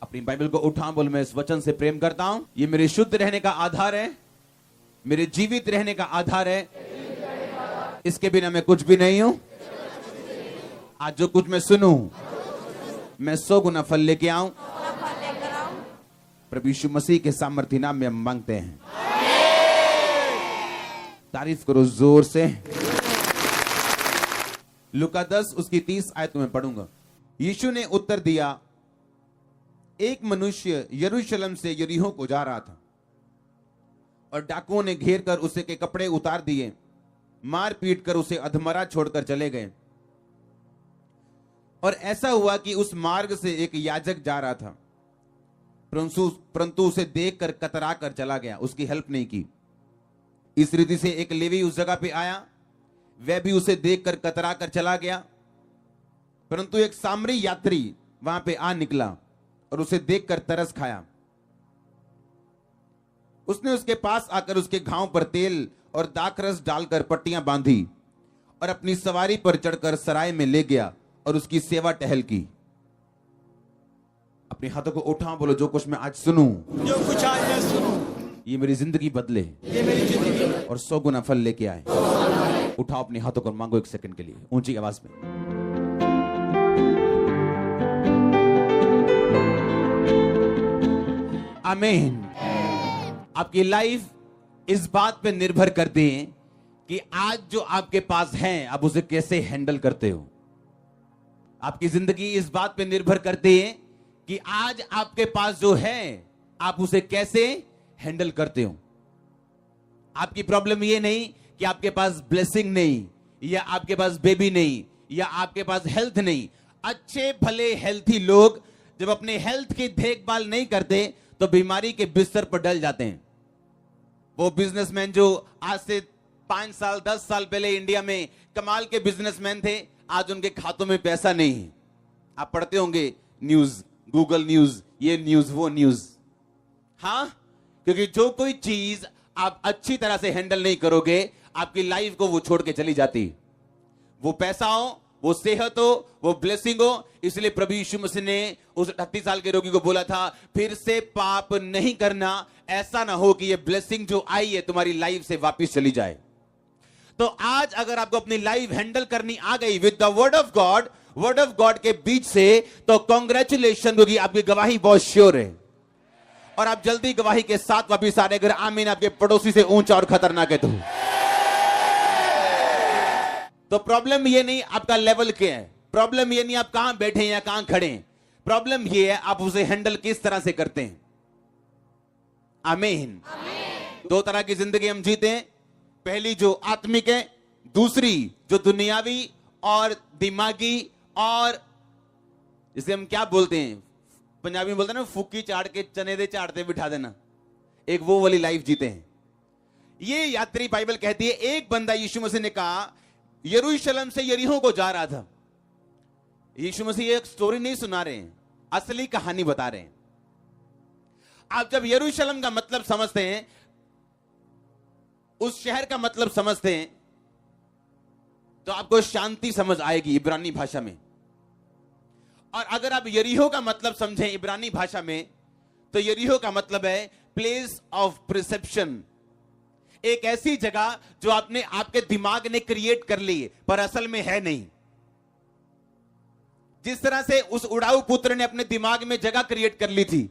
अपनी बाइबल को उठा, बोल मैं इस वचन से प्रेम करता हूं, ये मेरे शुद्ध रहने का आधार है, मेरे जीवित रहने का आधार है, इसके बिना मैं कुछ भी नहीं हूं। आज जो कुछ मैं सुनूं मैं 100 गुना फल लेके आऊं। प्रभु यीशु मसीह के सामर्थ्य नाम में हम मांगते हैं। तारीफ करो जोर से। लूका 10 उसकी 30 आयत में पढ़ूंगा। यीशु ने उत्तर दिया, एक मनुष्य यरूशलेम से यरीहो को जा रहा था और डाकुओं ने घेर कर उसे के कपड़े उतार दिए, मार पीट कर उसे अधमरा छोड़कर चले गए। और ऐसा हुआ कि उस मार्ग से एक याजक जा रहा था, परंतु उसे देखकर कतरा कर चला गया, उसकी हेल्प नहीं की। इस रीति से एक लेवी उस जगह पे आया, वह भी उसे देखकर कतरा कर चला गया, परंतु एक सामरी यात्री वहां पे आ निकला और उसे देखकर तरस खाया। उसने उसके पास आकर उसके घाव पर तेल और दाखरस डालकर पट्टियां बांधी और अपनी सवारी पर चढ़कर सराय में ले गया और उसकी सेवा टहल की। अपने हाथों को उठाओ, बोलो जो कुछ मैं आज सुनूं, जो कुछ आज मैं सुनूं, ये मेरी जिंदगी बदले, ये मेरी जिंदगी और 100 गुना फल लेके आए। उठाओ अपने हाथों को, मांगो एक सेकंड के लिए ऊंची आवाज में। आमीन। आपकी लाइफ इस बात पे निर्भर करती है कि आज जो आपके पास है आप उसे कैसे हैंडल करते हो। आपकी जिंदगी इस बात पे निर्भर करती है कि आज आपके पास जो है आप उसे कैसे हैंडल करते हो। आपकी प्रॉब्लम ये नहीं कि आपके पास ब्लेसिंग नहीं, या आपके पास बेबी नहीं, या आपके पास हेल्थ नहीं। अच्छे भले हेल्थी लोग जब अपने हेल्थ की देखभाल नहीं करते तो बीमारी के बिस्तर पर डल जाते हैं। वो बिजनेसमैन जो आज से 5 साल 10 साल पहले इंडिया में कमाल के बिजनेसमैन थे, आज उनके खातों में पैसा नहीं है। आप पढ़ते होंगे न्यूज, गूगल न्यूज, ये न्यूज वो न्यूज। हाँ, क्योंकि जो कोई चीज आप अच्छी तरह से हैंडल नहीं करोगे आपकी लाइफ को वो छोड़ के चली जाती। वो पैसा हो, वो सेहत हो, वो ब्लेसिंग हो। इसलिए प्रभु यीशु मसीह ने उस 38 साल के रोगी को बोला था, फिर से पाप नहीं करना, ऐसा ना हो कि ये ब्लेसिंग जो आई है तुम्हारी लाइफ से वापस चली जाए। तो आज अगर आपको अपनी लाइफ हैंडल करनी आ गई with the word of God के बीच से, तो कॉन्ग्रेचुलेशन, क्योंकि आपकी गवाही बहुत श्योर है और आप जल्दी गवाही के साथ वापिस आ रहे। अगर आमीन आपके पड़ोसी से ऊंचा और खतरनाक है तो प्रॉब्लम ये नहीं आपका लेवल क्या है, प्रॉब्लम ये नहीं आप कहां बैठे हैं या कहां खड़े हैं, प्रॉब्लम ये है आप उसे हैंडल किस तरह से करते हैं। आमीन। 2 तरह की जिंदगी हम जीते हैं, पहली जो आत्मिक है, दूसरी जो दुनियावी और दिमागी, और जिसे हम क्या बोलते हैं, पंजाबी में बोलते हैं ना, फूकी चाड़ के चने दे चाड़ते बिठा देना, एक वो वाली लाइफ जीते हैं। ये यात्री बाइबल कहती है, एक बंदा यीशु मसीह ने कहा यरूशलेम से यरीहो को जा रहा था। यीशु मसीह एक स्टोरी नहीं सुना रहे हैं, असली कहानी बता रहे हैं। आप जब यरूशलेम का मतलब समझते हैं, उस शहर का मतलब समझते हैं, तो आपको शांति समझ आएगी इब्रानी भाषा में। और अगर आप यरीहो का मतलब समझें इब्रानी भाषा में, तो यरीहो का मतलब है प्लेस ऑफ प्रिसेप्शन, एक ऐसी जगह जो आपने आपके दिमाग ने क्रिएट कर ली पर असल में है नहीं। जिस तरह से उस उड़ाऊ पुत्र ने अपने दिमाग में जगह क्रिएट कर ली थी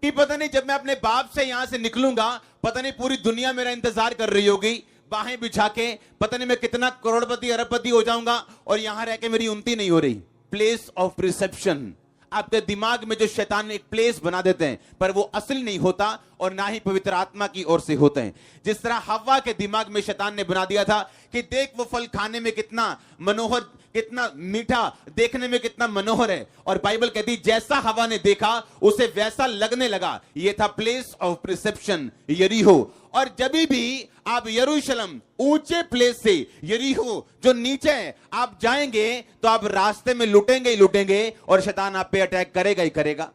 कि पता नहीं जब मैं अपने बाप से यहां से निकलूंगा, पता नहीं पूरी दुनिया मेरा इंतजार कर रही होगी, बाहें बिछा के, पता नहीं मैं कितना करोड़पति अरबपति हो जाऊंगा और यहां रह के मेरी उन्नति नहीं हो रही। प्लेस ऑफ प्रिसेप्शन, आपके दिमाग में जो शैतान एक प्लेस बना देते हैं, पर वो असली नहीं होता और ना ही पवित्र आत्मा की ओर से होते हैं। जिस तरह हव्वा के दिमाग में शैतान ने बना दिया था कि देख वो फल खाने में कितना मनोहर, कितना मीठा, देखने में कितना मनोहर है, और बाइबल कहती जैसा हवा ने देखा उसे वैसा लगने लगा। ये था प्लेस ऑफ प्रिसेप्शन, यरीहो। और जब भी आप यरूशलेम ऊंचे प्लेस से यरीहो जो नीचे है आप जाएंगे, तो आप रास्ते में लुटेंगे ही लुटेंगे और शैतान आप पे अटैक करेगा ही करेगा,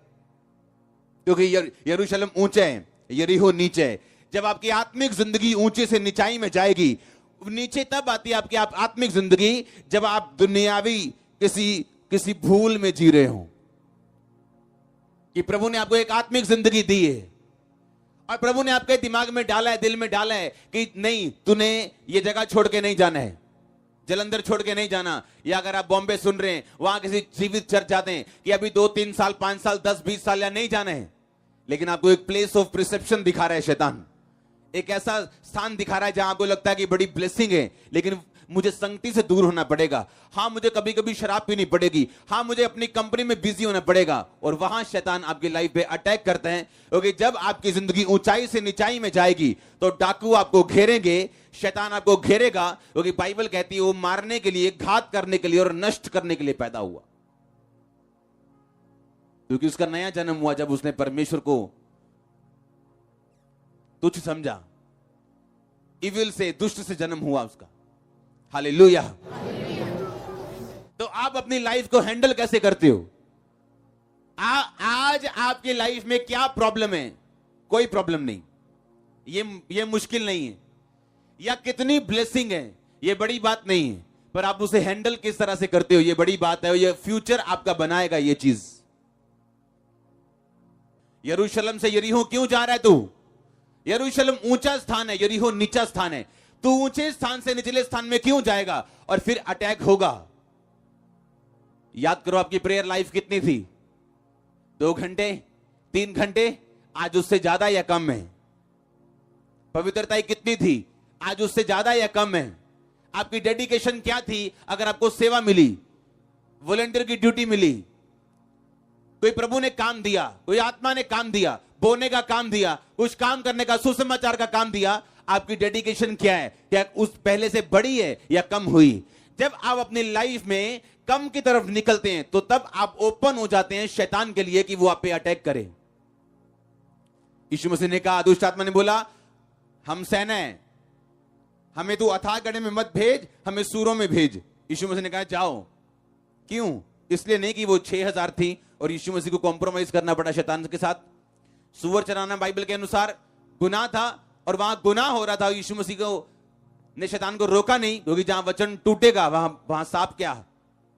क्योंकि यरूशलेम ऊंचे है, यरीहो नीचे है। जब आपकी आत्मिक जिंदगी ऊंचे से निचाई में जाएगी, नीचे तब आती है आपकी आत्मिक जिंदगी जब आप दुनियावी किसी भूल में जी रहे हो। कि प्रभु ने आपको एक आत्मिक जिंदगी दी है और प्रभु ने आपके दिमाग में डाला है, दिल में डाला है कि नहीं, तूने ये जगह छोड़ के नहीं जाना है, जलंधर छोड़ के नहीं जाना। या अगर आप बॉम्बे सुन रहे हैं, वहां किसी जीवित चर्च जाते हैं कि अभी 2-3 साल, 5 साल, 10-20 साल या नहीं जाना है, लेकिन आपको एक प्लेस ऑफ प्रिसेप्शन दिखा रहा है शैतान, एक ऐसा स्थान दिखा रहा है जहां आपको लगता है कि बड़ी ब्लेसिंग है, लेकिन मुझे संगति से दूर होना पड़ेगा। हाँ, मुझे कभी कभी शराब पीनी पड़ेगी। हाँ, मुझे अपनी कंपनी में बिजी होना पड़ेगा। और वहां शैतान आपकी लाइफ पे अटैक करते हैं, क्योंकि जब आपकी जिंदगी ऊंचाई से नीचाई में जाएगी तो डाकू आपको घेरेंगे, शैतान आपको घेरेगा, क्योंकि बाइबल कहती है वो मारने के लिए, घात करने के लिए और नष्ट करने के लिए पैदा हुआ। क्योंकि उसका नया जन्म हुआ जब उसने परमेश्वर को तुच्छ समझा, इविल से, दुष्ट से जन्म हुआ उसका। हालेलुया। तो आप अपनी लाइफ को हैंडल कैसे करते हो? आज आपकी लाइफ में क्या प्रॉब्लम है? कोई प्रॉब्लम नहीं, ये मुश्किल नहीं है, या कितनी ब्लेसिंग है ये बड़ी बात नहीं है, पर आप उसे हैंडल किस तरह से करते हो ये बड़ी बात है। ये फ्यूचर आपका बनाएगा ये चीज। यरूशलेम से यरीहो क्यों जा रहा है तू? यरूशलेम ऊंचा स्थान है, यरीहो नीचा स्थान है। तू ऊंचे स्थान से निचले स्थान में क्यों जाएगा? और फिर अटैक होगा। याद करो आपकी प्रेयर लाइफ कितनी थी? 2 घंटे, 3 घंटे, आज उससे ज्यादा या कम है? पवित्रता कितनी थी? आज उससे ज्यादा या कम है? आपकी डेडिकेशन क्या थी? अगर आपको सेवा मिली, वॉलंटियर की ड्यूटी मिली, कोई प्रभु ने काम दिया, कोई आत्मा ने काम दिया, बोने का काम दिया, कुछ काम करने का, सुसमाचार का काम दिया, आपकी डेडिकेशन क्या है? क्या उस पहले से बड़ी है या कम हुई? जब आप अपनी लाइफ में कम की तरफ निकलते हैं तो तब आप ओपन हो जाते हैं शैतान के लिए कि वो आप पे अटैक करे। यीशु मसीह ने कहा, दुष्ट आत्मा ने बोला, हम सेना है, हमें तू अथाह गड्ढे में मत भेज, हमें सूरों में भेज। यीशु मसीह ने कहा जाओ। क्यों? इसलिए नहीं कि वो 6000 थी और यीशु मसीह को कॉम्प्रोमाइज करना पड़ा शैतान के साथ। सुअर चराना बाइबल के अनुसार गुनाह था और वहां गुनाह हो रहा था। यीशु मसीह को ने शैतान को रोका नहीं, क्योंकि जहां वचन टूटेगा वहां सांप क्या?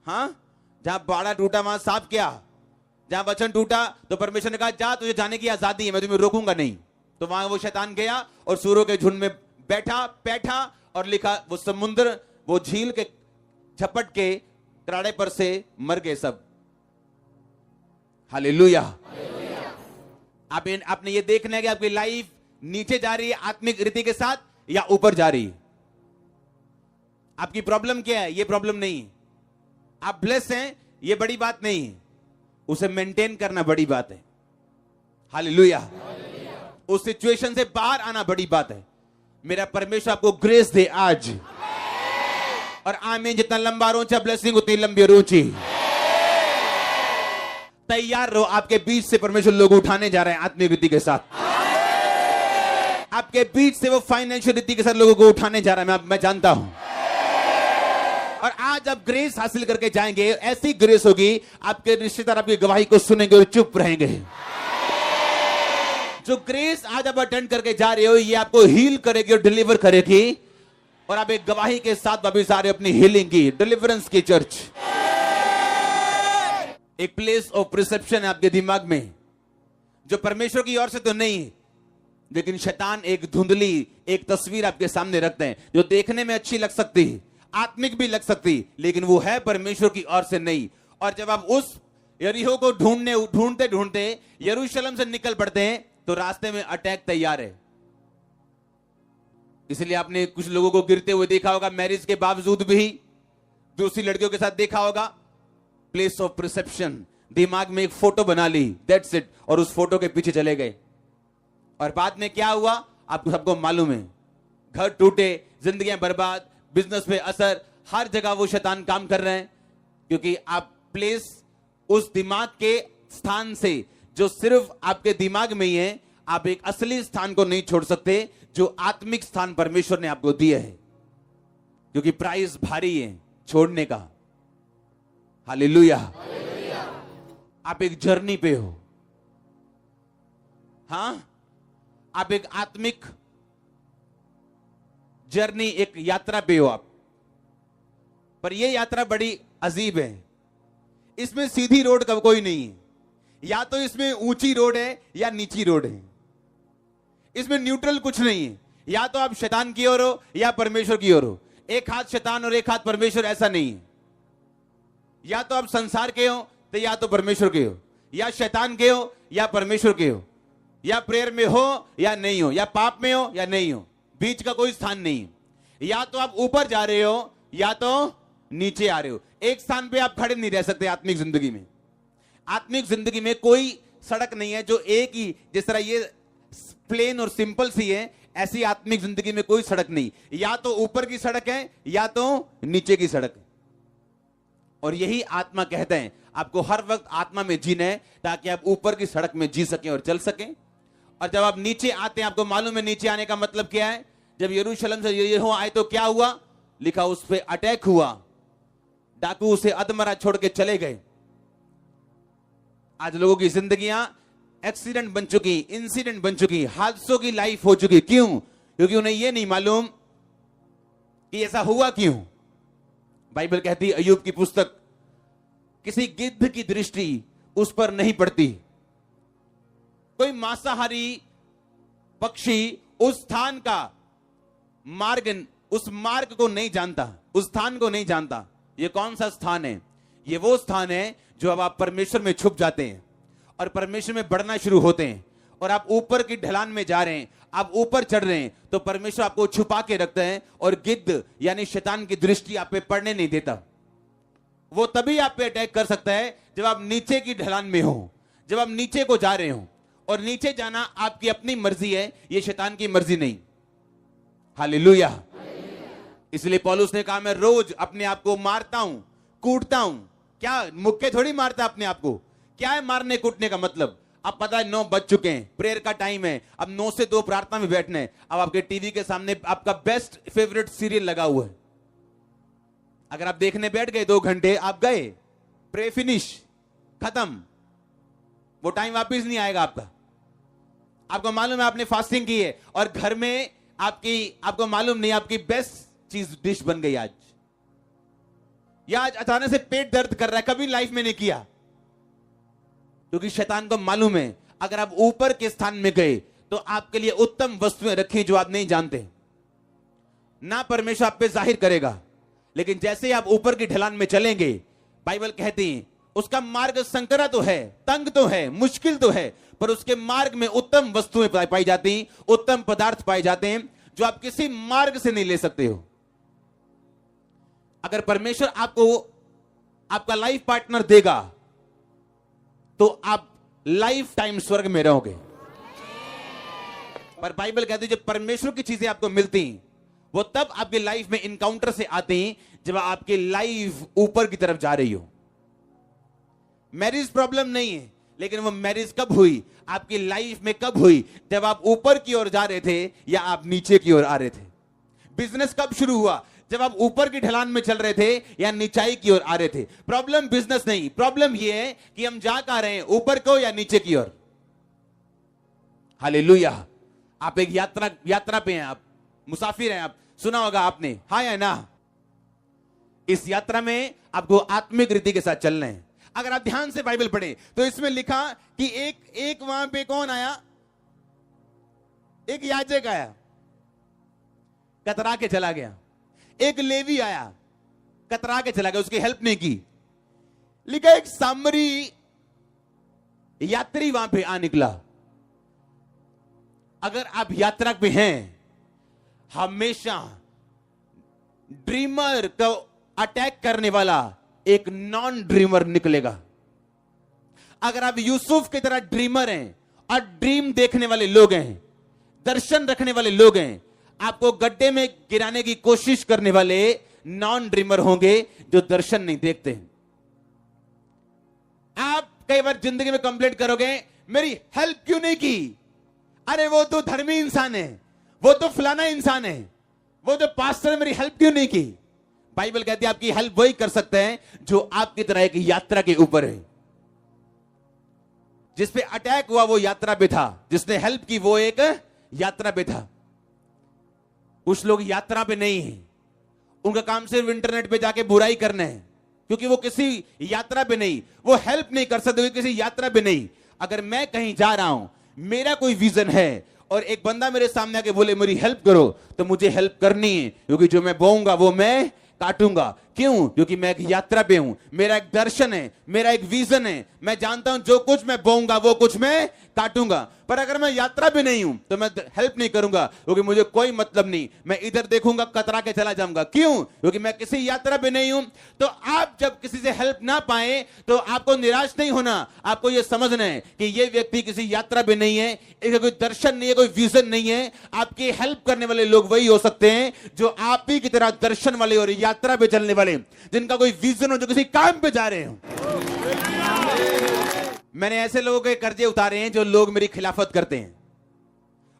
हाँ, जहां बाड़ा टूटा वहां सांप क्या? जहां वचन टूटा तो परमेश्वर ने कहा जा, तुझे जाने की आजादी है, मैं तुम्हें रोकूंगा नहीं। तो वहां वो शैतान गया और सूरों के झुंड में बैठा और लिखा, वो समुद्र, वो झील के झपट के कराड़े पर से मर गए सब। हालेलुया। आपने ये देखना है कि आपकी लाइफ नीचे जा रही है आत्मिक रीति के साथ या ऊपर जा रही है। आपकी प्रॉब्लम क्या है? ये प्रॉब्लम नहीं है। आप ब्लेस हैं, ये बड़ी बात नहीं है, उसे मेंटेन करना बड़ी बात है। हालेलुया। उस सिचुएशन से बाहर आना बड़ी बात है। मेरा परमेश्वर आपको ग्रेस दे आज। और आमीन। जितना लंबा रोचा ब्लेसिंग उतनी लंबी रोची। तैयार रहो, आपके बीच से परमेश्वर लोग उठाने जा रहे हैं आत्मिक रीति के साथ। आपके बीच से वो फाइनेंशियल रीति के साथ लोगों को उठाने जा रहा है, मैं जानता हूं। और आज आप ग्रेस हासिल करके जाएंगे, ऐसी ग्रेस होगी आपके रिश्तेदार आपकी गवाही को सुनेंगे और चुप रहेंगे। जो ग्रेस आज आप अटेंड करके जा रहे हो, ये आपको हील करेगी और डिलीवर करेगी, और आप एक गवाही के साथ वापिस आ रहे हो अपनी हीलिंग की, डिलीवरेंस की चर्च। एक प्लेस ऑफ प्रिसेप्शन है आपके दिमाग में, जो परमेश्वर की ओर से तो नहीं है, लेकिन शैतान एक धुंधली एक तस्वीर आपके सामने रखते हैं, जो देखने में अच्छी लग सकती है, आत्मिक भी लग सकती, लेकिन वो है परमेश्वर की ओर से नहीं। और जब आप उस यरीहो को ढूंढते ढूंढते यरूशलेम से निकल पड़ते हैं, तो रास्ते में अटैक तैयार है। इसलिए आपने कुछ लोगों को गिरते हुए देखा होगा, मैरिज के बावजूद भी दूसरी लड़कियों के साथ देखा होगा। प्लेस ऑफ परसेप्शन, दिमाग में एक फोटो बना ली, दैट्स इट, और उस फोटो के पीछे चले गए। और बाद में क्या हुआ आपको सबको मालूम है। घर टूटे, जिंदगियां बर्बाद, बिजनेस पे असर, हर जगह वो शैतान काम कर रहे हैं, क्योंकि आप प्लेस उस दिमाग के स्थान से जो सिर्फ आपके दिमाग में ही है, आप एक असली स्थान को नहीं छोड़ सकते, जो आत्मिक स्थान परमेश्वर ने आपको दिया है, क्योंकि प्राइस भारी है छोड़ने का। हालेलुया। आप एक जर्नी पे हो, हां, आप एक आत्मिक जर्नी, एक यात्रा पे हो आप। पर यह यात्रा बड़ी अजीब है, इसमें सीधी रोड का कोई नहीं है। या तो इसमें ऊंची रोड है या नीची रोड है, इसमें न्यूट्रल कुछ नहीं है। या तो आप शैतान की ओर हो या परमेश्वर की ओर हो, एक हाथ शैतान और एक हाथ परमेश्वर, ऐसा नहीं है। या तो आप संसार के हो तो या तो परमेश्वर के हो, या शैतान के हो या परमेश्वर के हो, या प्रेयर में हो या नहीं हो, या पाप में हो या नहीं हो, बीच का कोई स्थान नहीं है। या तो आप ऊपर जा रहे हो या तो नीचे आ रहे हो, एक स्थान पे आप खड़े नहीं रह सकते। आत्मिक जिंदगी में, आत्मिक जिंदगी में कोई सड़क नहीं है जो एक ही, जिस तरह ये प्लेन और सिंपल सी है, ऐसी आत्मिक जिंदगी में कोई सड़क नहीं। या तो ऊपर की सड़क है या तो नीचे की सड़क है। और यही आत्मा कहते हैं आपको हर वक्त आत्मा में जीना है, ताकि आप ऊपर की सड़क में जी सकें और चल सकें। और जब आप नीचे आते हैं, आपको मालूम है नीचे आने का मतलब क्या है। जब यरूशलेम से यरीहो आए तो क्या हुआ, लिखा उस पे अटैक हुआ, डाकू उसे अधमरा छोड़ के चले गए। आज लोगों की जिंदगियां एक्सीडेंट बन चुकी, इंसिडेंट बन चुकी, हादसों की लाइफ हो चुकी। क्यों? क्योंकि उन्हें यह नहीं मालूम कि ऐसा हुआ क्यों। बाइबल कहती है, अय्यूब की पुस्तक, किसी गिद्ध की दृष्टि उस पर नहीं पड़ती। कोई मांसाहारी पक्षी उस स्थान का मार्ग, उस मार्ग को नहीं जानता, उस स्थान को नहीं जानता। ये कौन सा स्थान है? ये वो स्थान है जो अब आप परमेश्वर में छुप जाते हैं और परमेश्वर में बढ़ना शुरू होते हैं, और आप ऊपर की ढलान में जा रहे हैं, आप ऊपर चढ़ रहे हैं, तो परमेश्वर आपको छुपा के रखते हैं और गिद्ध यानी शैतान की दृष्टि आप पे पड़ने नहीं देता। वो तभी आप पे अटैक कर सकता है जब आप नीचे की ढलान में हो, जब आप नीचे को जा रहे हो। और नीचे जाना आपकी अपनी मर्जी है, ये शैतान की मर्जी नहीं। हालेलुया। इसलिए पौलुस ने कहा, मैं रोज अपने आप को मारता हूं, कूटता हूं। क्या मुक्के थोड़ी मारता अपने आप को? क्या है मारने कूटने का मतलब? अब पता है 9 बज चुके हैं, प्रेयर का टाइम है, अब 9 से 2 प्रार्थना में बैठना है। अब आपके टीवी के सामने आपका बेस्ट फेवरेट सीरियल लगा हुआ है। अगर आप देखने बैठ गए 2 घंटे, आप गए, प्रे फिनिश, खत्म, वो टाइम वापिस नहीं आएगा आपका। आपको मालूम है आपने फास्टिंग की है और घर में आपको मालूम नहीं आपकी बेस्ट चीज डिश बन गई आज, या आज अचानक से पेट दर्द कर रहा है, कभी लाइफ में नहीं किया। क्योंकि शैतान को मालूम है अगर आप ऊपर के स्थान में गए तो आपके लिए उत्तम वस्तुएं रखी जो आप नहीं जानते। ना परमेश्वर आप पे जाहिर करेगा, लेकिन जैसे ही आप ऊपर की ढलान में चलेंगे, बाइबल कहती है उसका मार्ग संकरा तो है, तंग तो है, मुश्किल तो है, पर उसके मार्ग में उत्तम वस्तुएं पाई जाती, उत्तम पदार्थ पाए जाते हैं जो आप किसी मार्ग से नहीं ले सकते हो। अगर परमेश्वर आपको आपका लाइफ पार्टनर देगा तो आप लाइफ टाइम स्वर्ग में रहोगे। पर बाइबल कहती है जब परमेश्वर की चीजें आपको मिलती वो तब आपकी लाइफ में इनकाउंटर से आती जब आपकी लाइफ ऊपर की तरफ जा रही हो। मैरिज प्रॉब्लम नहीं है, लेकिन वो मैरिज कब हुई, आपकी लाइफ में कब हुई? जब आप ऊपर की ओर जा रहे थे या आप नीचे की ओर आ रहे थे। बिजनेस कब शुरू हुआ? जब आप ऊपर की ढलान में चल रहे थे या नीचाई की ओर आ रहे थे। प्रॉब्लम बिजनेस नहीं, प्रॉब्लम यह है कि हम जा कहां रहे हैं, ऊपर को या नीचे की ओर। हालेलुया। आप एक यात्रा पे हैं, आप मुसाफिर हैं, आप सुना होगा आपने, हाँ या ना? इस यात्रा में आपको आत्मिक रीति के साथ चलना है। अगर आप ध्यान से बाइबल पढ़ें तो इसमें लिखा कि एक वहां पे कौन आया? एक याजक आया, कतरा के चला गया। एक लेवी आया, कतरा के चला गया, उसकी हेल्प नहीं की। लिखा एक सामरी यात्री वहां पे आ निकला। अगर आप यात्रा पे हैं, हमेशा ड्रीमर को अटैक करने वाला एक नॉन ड्रीमर निकलेगा। अगर आप यूसुफ की तरह ड्रीमर हैं और ड्रीम देखने वाले लोग हैं, दर्शन रखने वाले लोग हैं, आपको गड्ढे में गिराने की कोशिश करने वाले नॉन ड्रीमर होंगे जो दर्शन नहीं देखते हैं। आप कई बार जिंदगी में कंप्लेंट करोगे, मेरी हेल्प क्यों नहीं की? अरे वो तो धर्मी इंसान है, वो तो फलाना इंसान है, वो तो पास्टर, मेरी हेल्प क्यों नहीं की? बाइबल कहती है आपकी हेल्प वही कर सकते हैं जो आपकी तरह एक यात्रा के ऊपर है। जिस पे अटैक हुआ वो यात्रा पे था, जिसने हेल्प की वो एक यात्रा पे था। कुछ लोग यात्रा पे नहीं है, उनका काम सिर्फ इंटरनेट पे जाके बुराई करना है, क्योंकि वो किसी यात्रा पे नहीं, वो हेल्प नहीं कर सकते किसी यात्रा पे नहीं। अगर मैं कहीं जा रहा हूं, मेरा कोई विजन है और एक बंदा मेरे सामने आके बोले मेरी हेल्प करो, तो मुझे हेल्प करनी है, क्योंकि जो मैं बोऊंगा वो मैं काटूंगा। क्यों? क्योंकि मैं एक यात्रा पे हूं, मेरा एक दर्शन है, मेरा एक विजन है। मैं जानता हूं जो कुछ मैं बोऊंगा वो कुछ मैं काटूंगा। पर अगर मैं यात्रा पे नहीं हूं तो मैं हेल्प नहीं करूंगा, क्योंकि मुझे कोई मतलब नहीं, मैं इधर देखूंगा कतरा के चला जाऊंगा। क्यों? क्योंकि मैं किसी यात्रा पे नहीं हूं। तो आप जब किसी से हेल्प ना पाए तो आपको निराश नहीं होना, आपको यह समझना है कि यह व्यक्ति किसी यात्रा पे नहीं है, इसका कोई दर्शन नहीं है, कोई विजन नहीं है। आपकी हेल्प करने वाले लोग वही हो सकते हैं जो आप ही की तरह दर्शन वाले और यात्रा पे चलने वाले, जिनका कोई विजन हो, जो किसी काम पे जा रहे हो। मैंने ऐसे लोगों के कर्जे उतारे हैं जो लोग मेरी खिलाफत करते हैं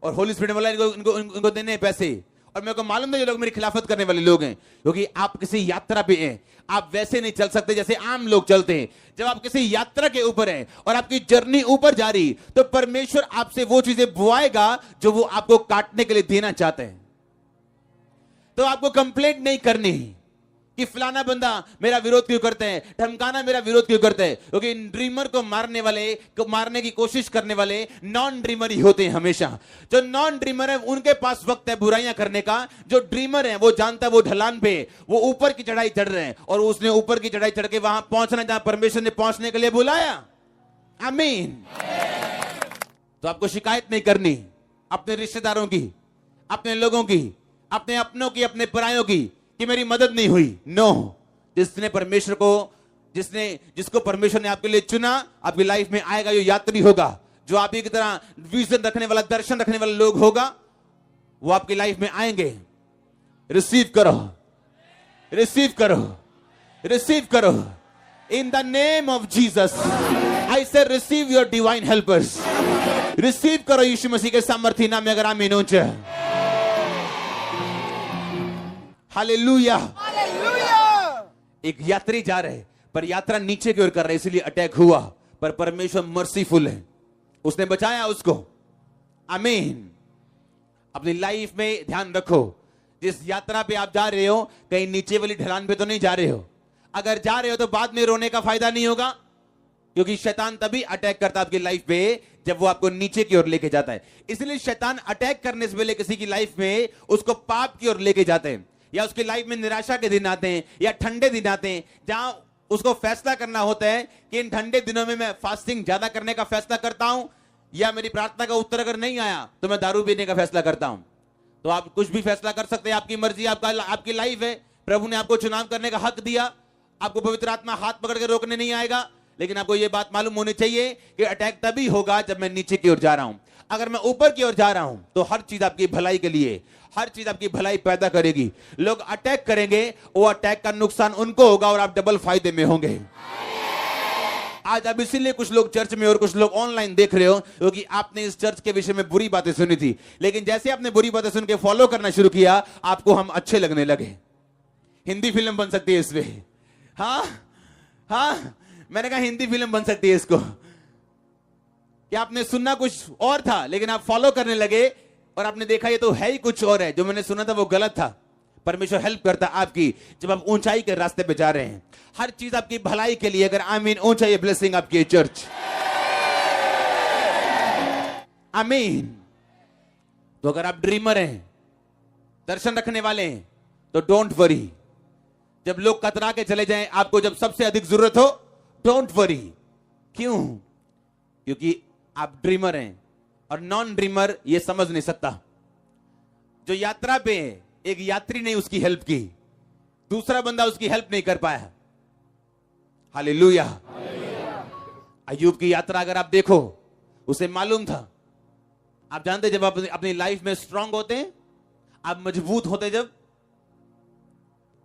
और होली स्पिरिट वाला इनको देने हैं पैसे, और मेरे को मालूम है ये लोग मेरी खिलाफत करने वाले लोग हैं, क्योंकि आप किसी यात्रा पे हैं। आप वैसे नहीं चल सकते जैसे आम लोग चलते हैं। जब आप किसी यात्रा के ऊपर हैं और आपकी जर्नी ऊपर जा रही, तो परमेश्वर आपसे वो चीजें बुआएगा जो वो आपको काटने के लिए देना चाहते हैं। तो आपको कंप्लेंट नहीं करनी कि फलाना बंदा मेरा विरोध क्यों करते हैं, धमकाना मेरा विरोध क्यों करते हैं, क्योंकि ड्रीमर को मारने की कोशिश करने वाले नॉन ड्रीमर ही होते हैं हमेशा। जो नॉन ड्रीमर है उनके पास वक्त है बुराइयां करने का। जो ड्रीमर है वो जानता है वो ढलान पे, वो ऊपर की चढ़ाई चढ़ रहे हैं, और उसने ऊपर की चढ़ाई चढ़ के वहां पहुंचना जहां परमेश्वर ने पहुंचने के लिए बुलाया। आमीन। तो आपको शिकायत नहीं करनी अपने रिश्तेदारों की, अपने लोगों की, अपने अपनों की, अपने परायों की, कि मेरी मदद नहीं हुई। नो, जिसको परमेश्वर ने आपके लिए चुना, आपकी लाइफ में आएगा, ये यात्री होगा जो आप ही की तरह विजन रखने वाला, दर्शन रखने वाला लोग होगा, वो आपकी लाइफ में आएंगे। रिसीव करो, रिसीव करो, रिसीव करो in the name of Jesus. I say receive your divine helpers. Receive करो यीशु मसीह के सामर्थी नाम में। अगर आमीन हो जाए, हालेलुया। एक यात्री जा रहे, पर यात्रा नीचे की ओर कर रहे, इसलिए अटैक हुआ, पर परमेश्वर मर्सीफुल है, उसने बचाया उसको। आमीन। अपनी लाइफ में ध्यान रखो, जिस यात्रा पे आप जा रहे हो कहीं नीचे वाली ढलान पे तो नहीं जा रहे हो। अगर जा रहे हो तो बाद में रोने का फायदा नहीं होगा, क्योंकि शैतान तभी अटैक करता है आपकी लाइफ पे जब वो आपको नीचे की ओर लेके जाता है। इसलिए शैतान अटैक करने से पहले किसी की लाइफ में उसको पाप की ओर लेके जाते हैं, या उसकी लाइफ में निराशा के दिन आते हैं, या ठंडे दिन आते हैं, जहां उसको फैसला करना होता है कि इन ठंडे दिनों में मैं फास्टिंग ज्यादा करने का फैसला करता हूं, या मेरी प्रार्थना का उत्तर अगर नहीं आया तो मैं दारू पीने का फैसला करता हूं। तो आप कुछ भी फैसला कर सकते हैं, आपकी मर्जी, आपकी लाइफ है। प्रभु ने आपको चुनाव करने का हक दिया, आपको पवित्र आत्मा हाथ पकड़ के रोकने नहीं आएगा, लेकिन आपको यह बात मालूम होनी चाहिए कि अटैक तभी होगा जब मैं नीचे की ओर जा रहा हूं। अगर मैं ऊपर की ओर जा रहा हूं तो हर चीज आपकी भलाई के लिए, हर चीज आपकी भलाई पैदा करेगी। लोग अटैक करेंगे, वो अटैक का नुकसान उनको होगा और आप डबल फायदे में होंगे। आज अब इसीलिए कुछ लोग चर्च में और कुछ लोग ऑनलाइन देख रहे हो, क्योंकि आपने इस चर्च के विषय में बुरी बातें सुनी थी, लेकिन जैसे आपने बुरी बातें सुन के फॉलो करना शुरू किया, आपको हम अच्छे लगने लगे। हिंदी फिल्म बन सकती है इसमें। हाँ हाँ, मैंने कहा हिंदी फिल्म बन सकती है इसको, कि आपने सुनना कुछ और था लेकिन आप फॉलो करने लगे और आपने देखा ये तो है ही कुछ और है, जो मैंने सुना था वो गलत था। परमेश्वर हेल्प करता आपकी जब आप ऊंचाई के रास्ते पे जा रहे हैं, हर चीज आपकी भलाई के लिए। अगर आमीन, ऊंचाई ब्लेसिंग आपकी चर्च। आमीन। तो अगर आप ड्रीमर हैं, दर्शन रखने वाले हैं, तो डोंट वरी। जब लोग कतरा के चले जाएं, आपको जब सबसे अधिक जरूरत हो, डोंट वरी। क्यों? क्योंकि आप ड्रीमर हैं, और नॉन ड्रीमर ये समझ नहीं सकता। जो यात्रा पे एक यात्री ने उसकी हेल्प की, दूसरा बंदा उसकी हेल्प नहीं कर पाया। हालेलुया। अय्यूब की यात्रा अगर आप देखो, उसे मालूम था। आप जानते जब आप अपनी लाइफ में स्ट्रांग होते हैं, आप मजबूत होते जब,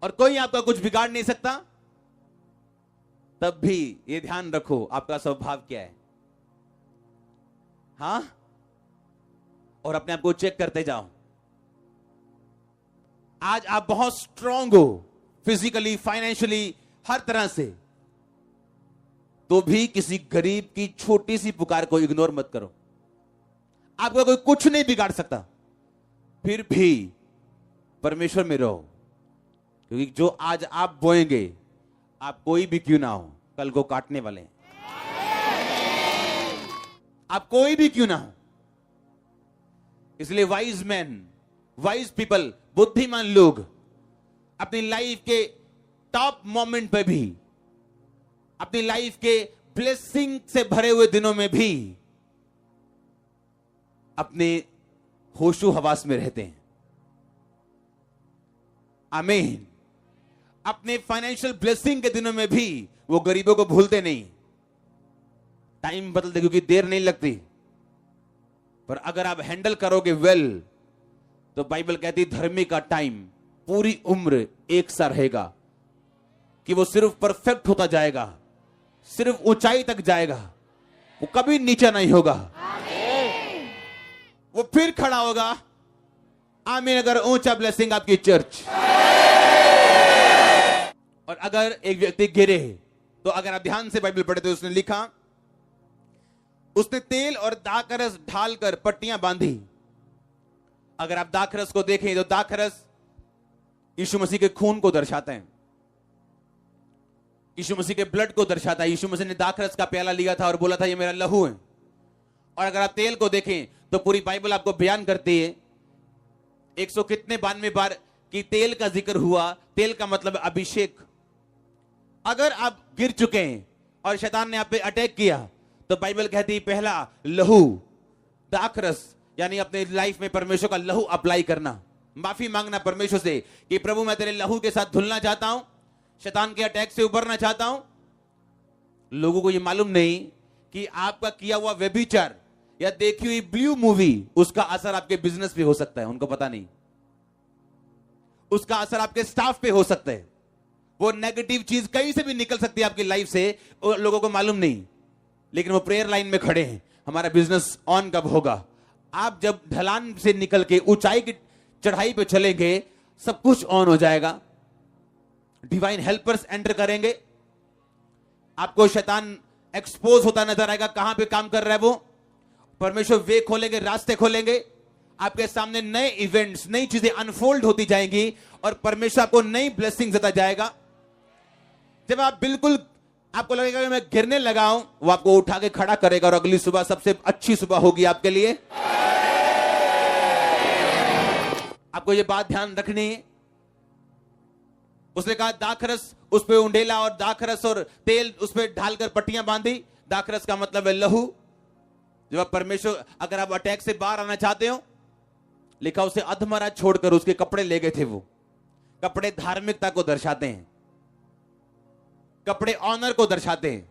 और कोई आपका कुछ बिगाड़ नहीं सकता, तब भी ये ध्यान रखो आपका स्वभाव क्या है। हाँ, और अपने आप को चेक करते जाओ। आज आप बहुत स्ट्रांग हो, फिजिकली, फाइनेंशियली, हर तरह से, तो भी किसी गरीब की छोटी सी पुकार को इग्नोर मत करो। आपका कोई कुछ नहीं बिगाड़ सकता, फिर भी परमेश्वर में रहो, क्योंकि जो आज आप बोएंगे, आप कोई भी क्यों ना हो, कल को काटने वाले हैं। आप कोई भी क्यों ना हो। इसलिए वाइज मैन, वाइज पीपल, बुद्धिमान लोग अपनी लाइफ के टॉप मोमेंट पे भी, अपनी लाइफ के ब्लेसिंग से भरे हुए दिनों में भी अपने होशो हवास में रहते हैं। आमीन। अपने फाइनेंशियल ब्लेसिंग के दिनों में भी वो गरीबों को भूलते नहीं। टाइम बदलते क्योंकि देर नहीं लगती, पर अगर आप हैंडल करोगे वेल, तो बाइबल कहती धर्मी का टाइम पूरी उम्र एक सा रहेगा, कि वो सिर्फ परफेक्ट होता जाएगा, सिर्फ ऊंचाई तक जाएगा, वो कभी नीचा नहीं होगा। वो फिर खड़ा होगा। आमीन। अगर ऊंचा ब्लेसिंग आपकी चर्च, और अगर एक व्यक्ति गिरे, तो अगर आप ध्यान से बाइबल पढ़े तो उसने लिखा, उसने तेल और दाखरस ढालकर पट्टियां बांधी। अगर आप दाखरस को देखें तो दाखरस यीशु मसीह के खून को दर्शाता है, यीशु मसीह के ब्लड को दर्शाता है। यीशु मसीह ने दाखरस का प्याला लिया था और बोला था ये मेरा लहू है। और अगर आप तेल को देखें तो पूरी बाइबल आपको बयान करती है 100 कितने 92 बार कि तेल का जिक्र हुआ। तेल का मतलब अभिषेक। अगर आप गिर चुके हैं और शैतान ने आप पे अटैक किया, तो बाइबल कहती है पहला लहू, दाखरस, यानी अपने लाइफ में परमेश्वर का लहू अप्लाई करना, माफी मांगना परमेश्वर से कि प्रभु मैं तेरे लहू के साथ धुलना चाहता हूं, शैतान के अटैक से उबरना चाहता हूं। लोगों को यह मालूम नहीं कि आपका किया हुआ व्यभिचार या देखी हुई ब्लू मूवी, उसका असर आपके बिजनेस पे हो सकता है। उनको पता नहीं। उसका असर आपके स्टाफ पे हो सकता है। वो नेगेटिव चीज कहीं से भी निकल सकती है आपकी लाइफ से, लोगों को मालूम नहीं। लेकिन वो प्रेयर लाइन में खड़े हैं, हमारा बिजनेस ऑन कब होगा। आप जब ढलान से निकल के ऊंचाई की चढ़ाई पे चलेंगे, सब कुछ ऑन हो जाएगा। डिवाइन हेल्पर्स एंटर करेंगे, आपको शैतान एक्सपोज होता नजर आएगा, कहां पे काम कर रहा है वो। परमेश्वर वे खोलेंगे, रास्ते खोलेंगे, आपके सामने नए इवेंट्स, नई चीजें अनफोल्ड होती जाएंगी और परमेश्वर आपको नई ब्लेसिंग देता जाएगा। जब आप बिल्कुल आपको लगेगा कि मैं गिरने लगा हूं, वो आपको उठा के खड़ा करेगा और अगली सुबह सबसे अच्छी सुबह होगी आपके लिए। आपको ये बात ध्यान रखनी है। उसने कहा दाखरस उस पे उंडेला और दाखरस और तेल उस पे ढालकर पट्टियां बांधी। दाखरस का मतलब है लहू। जब आप परमेश्वर, अगर आप अटैक से बाहर आना चाहते हो, लिखा उसे अधमरा छोड़कर उसके कपड़े ले गए थे। वो कपड़े धार्मिकता को दर्शाते हैं, कपड़े ऑनर को दर्शाते हैं।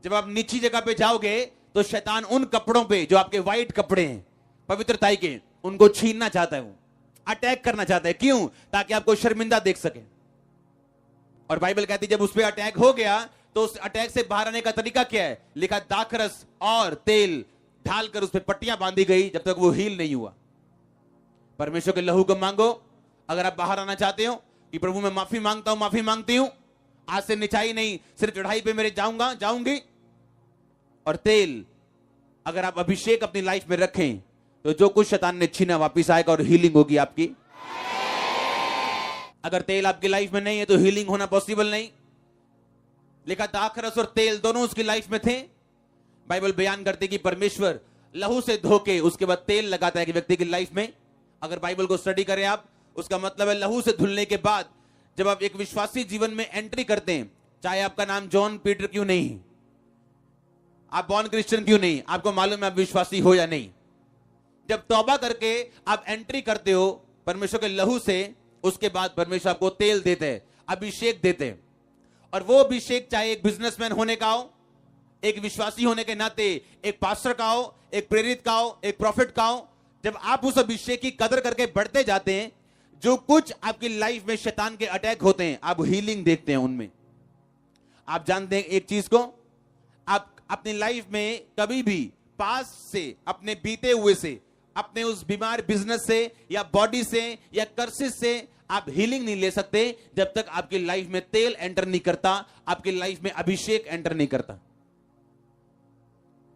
जब आप नीची जगह पे जाओगे तो शैतान उन कपड़ों पे जो आपके व्हाइट कपड़े हैं पवित्रताई के, उनको छीनना चाहता है, वो अटैक करना चाहता है। क्यों? ताकि आपको शर्मिंदा देख सके। और बाइबल कहती है जब उस पर अटैक हो गया तो उस अटैक से बाहर आने का तरीका क्या है? लिखा दाखरस और तेल ढालकर उस पर पट्टियां बांधी गई जब तक वो हील नहीं हुआ। परमेश्वर के लहू को मांगो। अगर आप बाहर आना चाहते हो कि प्रभु मैं माफी मांगता हूं, माफी मांगती हूं, आज से निचाई नहीं, सिर्फ चढ़ाई पे मेरे जाऊंगा, जाऊंगी। और तेल, अगर आप अभिषेक अपनी लाइफ में रखें तो जो कुछ शैतान ने छीना वापिस आएगा और हीलिंग होगी आपकी। अगर तेल आपकी लाइफ में नहीं है तो हीलिंग होना पॉसिबल नहीं। लिखा दाखरस और तेल दोनों उसकी लाइफ में थे। बाइबल बयान करती कि परमेश्वर लहू से धोके उसके बाद तेल लगाता है कि व्यक्ति की लाइफ में। अगर बाइबल को स्टडी करें आप, उसका मतलब है लहू से धुलने के बाद जब आप एक विश्वासी जीवन में एंट्री करते हैं, चाहे आपका नाम जॉन पीटर क्यों नहीं, आप बॉर्न क्रिश्चियन क्यों नहीं, आपको मालूम है आप विश्वासी हो या नहीं, जब तौबा करके आप एंट्री करते हो परमेश्वर के लहू से, उसके बाद परमेश्वर आपको तेल देते हैं, अभिषेक देते हैं। और वो अभिषेक चाहे एक बिजनेसमैन होने का हो, एक विश्वासी होने के नाते, एक पास्टर का हो, एक प्रेरित का हो, एक प्रॉफिट का हो, जब आप उस अभिषेक की कदर करके बढ़ते जाते हैं, जो कुछ आपकी लाइफ में शैतान के अटैक होते हैं, आप हीलिंग देखते हैं उनमें। आप जानते हैं एक चीज को, आप अपनी लाइफ में कभी भी पास से, अपने बीते हुए से, अपने उस बीमार बिजनेस से या बॉडी से या कर्सिस से आप हीलिंग नहीं ले सकते जब तक आपकी लाइफ में तेल एंटर नहीं करता, आपकी लाइफ में अभिषेक एंटर नहीं करता।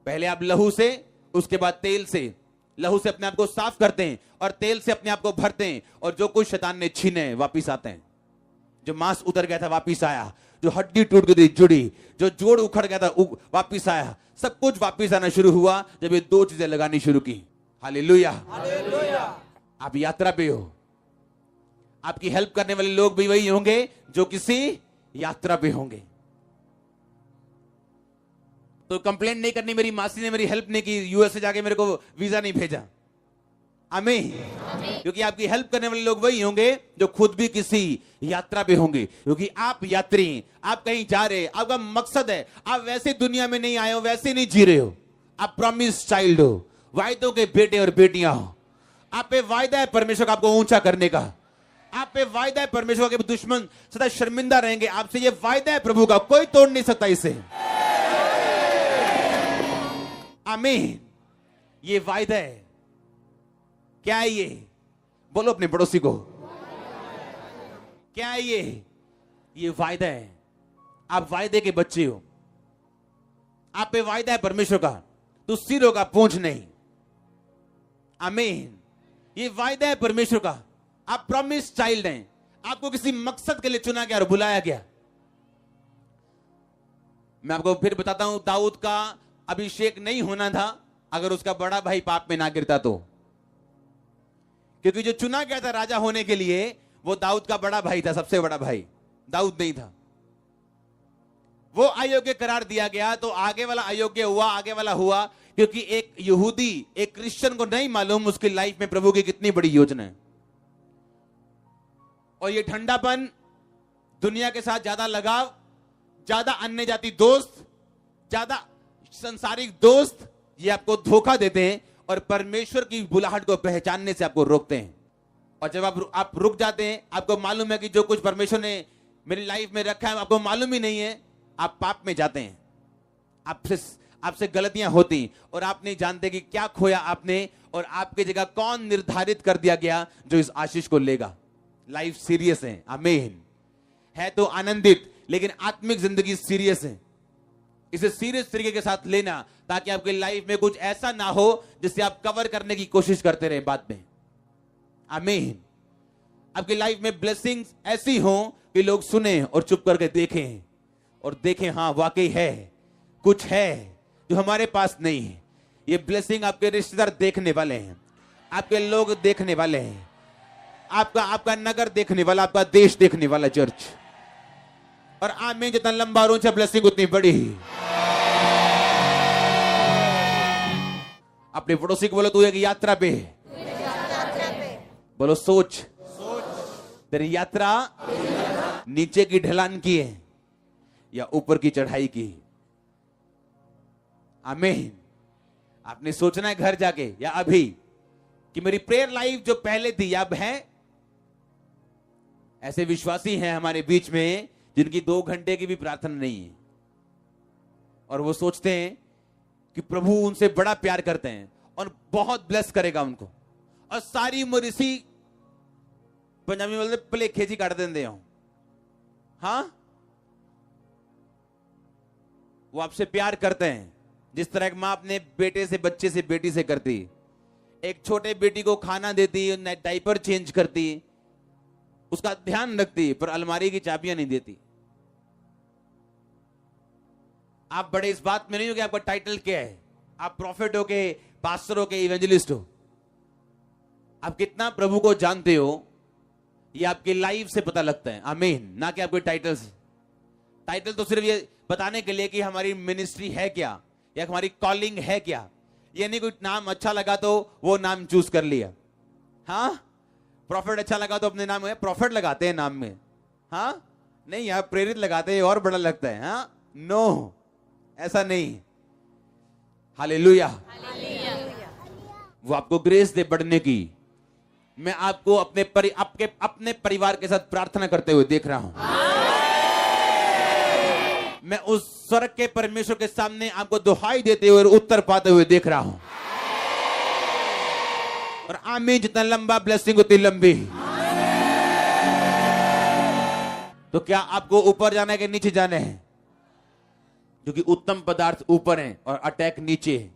पहले आप लहू से, उसके बाद तेल से। लहू से अपने आप को साफ करते हैं और तेल से अपने आप को भरते हैं, और जो कुछ शैतान ने छीने वापिस आते हैं। जो मांस उतर गया था वापिस आया, जो हड्डी टूट गई थी जुड़ी, जो जोड़ उखड़ गया था वापिस आया। सब कुछ वापिस आना शुरू हुआ जब ये दो चीजें लगानी शुरू की। हालेलुया। आप यात्रा पे हो, आपकी हेल्प करने वाले लोग भी वही होंगे जो किसी यात्रा पे होंगे। तो कंप्लेंट नहीं करनी, मेरी मासी ने मेरी हेल्प नहीं की, यूएस से जाके मेरे को वीजा नहीं भेजा। आमीन। क्योंकि आपकी हेल्प करने वाले लोग वही होंगे जो खुद भी किसी यात्रा पे होंगे। क्योंकि आप यात्री, आप कहीं जा रहे, आपका मकसद है, आप वैसे दुनिया में नहीं आए हो, वैसे नहीं जी रहे हो। आप प्रॉमिस चाइल्ड हो, वायदों के बेटे और बेटियां हो। आप पे वायदा है परमेश्वर का आपको ऊंचा करने का। आप पे वायदा है परमेश्वर के दुश्मन सदा शर्मिंदा रहेंगे आपसे। ये वायदा है प्रभु का, कोई तोड़ नहीं सकता इसे। आमीन। ये वायदा है। क्या है ये? बोलो अपने पड़ोसी को, क्या है ये? ये वायदा है। आप वायदे के बच्चे हो, आप पे वायदा है परमेश्वर का, तो सिर होगा पूंछ नहीं। आमीन। ये वायदा है परमेश्वर का। आप प्रॉमिस चाइल्ड हैं, आपको किसी मकसद के लिए चुना गया और बुलाया गया। मैं आपको फिर बताता हूं, दाऊद का अभिषेक नहीं होना था अगर उसका बड़ा भाई पाप में ना गिरता तो। क्योंकि जो चुना गया था राजा होने के लिए वो दाऊद का बड़ा भाई था, सबसे बड़ा भाई दाऊद नहीं था। वो अयोग्य करार दिया गया तो आगे वाला अयोग्य हुआ, आगे वाला हुआ क्योंकि एक यहूदी, एक क्रिश्चियन को नहीं मालूम उसकी लाइफ में प्रभु की कितनी बड़ी योजना है। और ये ठंडापन, दुनिया के साथ ज्यादा लगाव, ज्यादा अन्य जाति दोस्त, ज्यादा संसारिक दोस्त, ये आपको धोखा देते हैं और परमेश्वर की बुलाहट को पहचानने से आपको रोकते हैं। और जब आप रुक जाते हैं, आपको मालूम है कि जो कुछ परमेश्वर ने मेरी लाइफ में रखा है आपको मालूम ही नहीं है, आप पाप में जाते हैं। आपसे गलतियां होती और आप नहीं जानते कि क्या खोया आपने और आपकी जगह कौन निर्धारित कर दिया गया जो इस आशीष को लेगा। लाइफ सीरियस है। आमीन। है तो आनंदित, लेकिन आत्मिक जिंदगी सीरियस है। इसे सीरियस तरीके के साथ लेना ताकि आपकी लाइफ में कुछ ऐसा ना हो जिससे आप कवर करने की कोशिश करते रहे बाद में। आमीन। आपकी लाइफ में ब्लेसिंग्स ऐसी हो कि लोग सुने और चुप करके देखें और देखें, हाँ वाकई है, कुछ है जो हमारे पास नहीं है। ये ब्लेसिंग आपके रिश्तेदार देखने वाले हैं, आपके लोग देखने वाले हैं, आपका नगर देखने वाला, आपका देश देखने वाला चर्च। और आमीन। जितना लंबा और ऊंचा ब्लेसिंग उतनी बड़ी। अपने पड़ोसी को बोलो तू एक यात्रा पे है। बोलो सोच तेरी यात्रा नीचे की ढलान की है या ऊपर की चढ़ाई की। आमीन। आपने सोचना है घर जाके या अभी कि मेरी प्रेयर लाइफ जो पहले थी अब है। ऐसे विश्वासी हैं हमारे बीच में जिनकी 2 घंटे की भी प्रार्थना नहीं है और वो सोचते हैं कि प्रभु उनसे बड़ा प्यार करते हैं और बहुत ब्लेस करेगा उनको और सारी उम्र इसी पंजाबी में बोलते भलेखे जी कट देंगे हो। हाँ, वो आपसे प्यार करते हैं जिस तरह एक मां अपने बेटे से, बच्चे से, बेटी से करती। एक छोटे बेटी को खाना देती, डायपर चेंज करती, उसका ध्यान रखती, पर अलमारी की चाबियां नहीं देती। आप बड़े इस बात में नहीं हो कि आपका टाइटल क्या है, आप प्रॉफिट हो के, पास्टर हो के, इवेंजलिस्ट हो। आप कितना प्रभु को जानते हो ये आपकी लाइफ से पता लगता है। आमीन। ना कि आपके टाइटल से। टाइटल तो सिर्फ ये बताने के लिए कि हमारी मिनिस्ट्री है क्या या हमारी कॉलिंग है क्या। ये नहीं कोई नाम अच्छा लगा तो वो नाम चूज कर लिया। हाँ, प्रॉफिट अच्छा लगा तो अपने नाम में प्रॉफिट लगाते हैं नाम में। हाँ नहीं, यार प्रेरित लगाते हैं और बड़ा लगता है। हाँ नो, ऐसा नहीं। हालेलुया। वो आपको ग्रेस दे बढ़ने की। मैं आपको अपने परिवार के साथ प्रार्थना करते हुए देख रहा हूं। मैं उस स्वर्ग के परमेश्वर के सामने आपको दुहाई देते हुए और उत्तर पाते हुए देख रहा हूं। और आमीन। जितना लंबा ब्लेसिंग उतनी लंबी। तो क्या आपको ऊपर जाना है कि नीचे जाना है? क्योंकि उत्तम पदार्थ ऊपर हैं और अटैक नीचे है।